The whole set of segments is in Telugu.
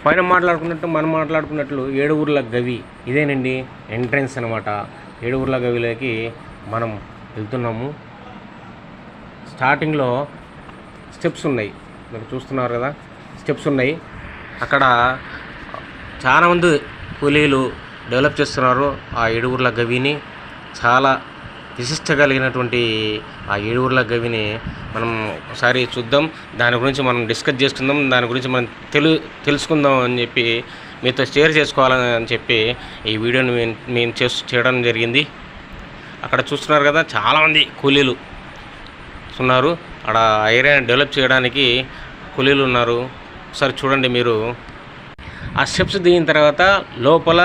పైన మనం మాట్లాడుకున్నట్లు ఏడుగుర్ల గవి ఇదేనండి ఎంట్రన్స్ అనమాట. ఏడుగుర్ల గవిలోకి మనం వెళ్తున్నాము. స్టార్టింగ్లో స్టెప్స్ ఉన్నాయి, మీరు చూస్తున్నారు కదా, స్టెప్స్ ఉన్నాయి. అక్కడ చాలామంది కూలీలు డెవలప్ చేస్తున్నారు ఆ ఏడుగుర్ల గవిని. చాలా విశిష్ట కలిగినటువంటి ఆ ఏడుగుర్ల గవిని మనం ఒకసారి చూద్దాం. దాని గురించి మనం డిస్కస్ చేసుకుందాం, దాని గురించి మనం తెలుసుకుందాం అని చెప్పి మీతో షేర్ చేసుకోవాలని చెప్పి ఈ వీడియోని మేము చేయడం జరిగింది. అక్కడ చూస్తున్నారు కదా, చాలామంది కూలీలు ఉన్నారు. అక్కడ ఏరియాని డెవలప్ చేయడానికి కూలీలు ఉన్నారు. ఒకసారి చూడండి మీరు. ఆ స్టెప్స్ దిగిన తర్వాత లోపల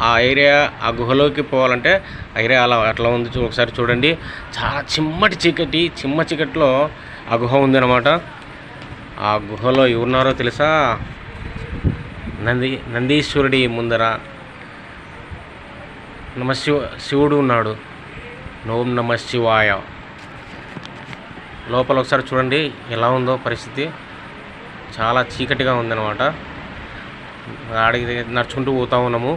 ఆ ఏరియా, ఆ గుహలోకి పోవాలంటే ఆ ఏరియా అట్లా ఉంది. ఒకసారి చూడండి. చాలా చిమ్మ చీకట్లో ఆ గుహ ఉందన్నమాట. ఆ గుహలో ఎవరున్నారో తెలుసా? నందీశ్వరుడి ముందర శివుడు ఉన్నాడు. ఓం నమ శివాయ. లోపల ఒకసారి చూడండి ఎలా ఉందో పరిస్థితి. చాలా చీకటిగా ఉందన్నమాట. ఆడికి నడుచుకుంటూ పోతూ ఉన్నాము.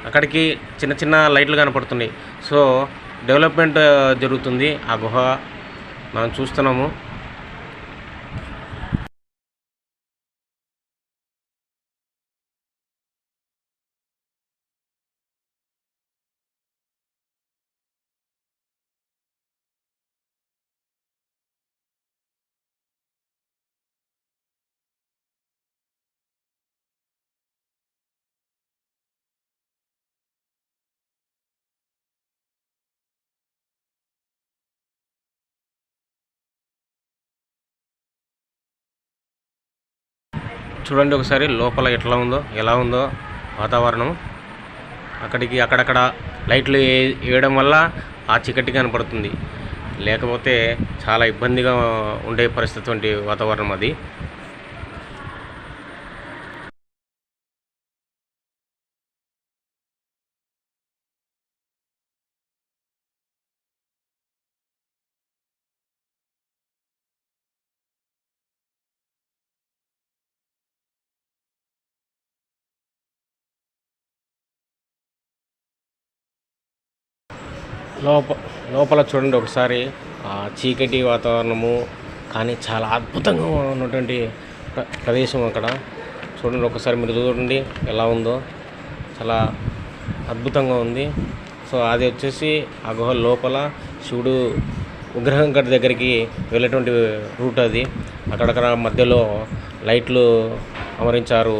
అక్కడికి చిన్న చిన్న లైట్లు కనపడుతున్నాయి. సో డెవలప్మెంట్ జరుగుతుంది. ఆ గుహ మనం చూస్తున్నాము. చూడండి ఒకసారి లోపల ఎలా ఉందో వాతావరణం. అక్కడక్కడ లైట్లు వేయడం వల్ల ఆ చీకటి కనపడుతుంది. లేకపోతే చాలా ఇబ్బందిగా ఉండే పరిస్థితి వంటి వాతావరణం అది. లోపల చూడండి ఒకసారి చీకటి వాతావరణము, కానీ చాలా అద్భుతంగా ఉన్నటువంటి ప్రదేశం అక్కడ. చూడండి ఒకసారి మీరు చూడండి ఎలా ఉందో, చాలా అద్భుతంగా ఉంది. సో అది వచ్చేసి ఆ గుహ లోపల శివుడు విగ్రహం దగ్గరికి వెళ్ళేటువంటి రూట్ అది. అక్కడక్కడ మధ్యలో లైట్లు అమరించారు.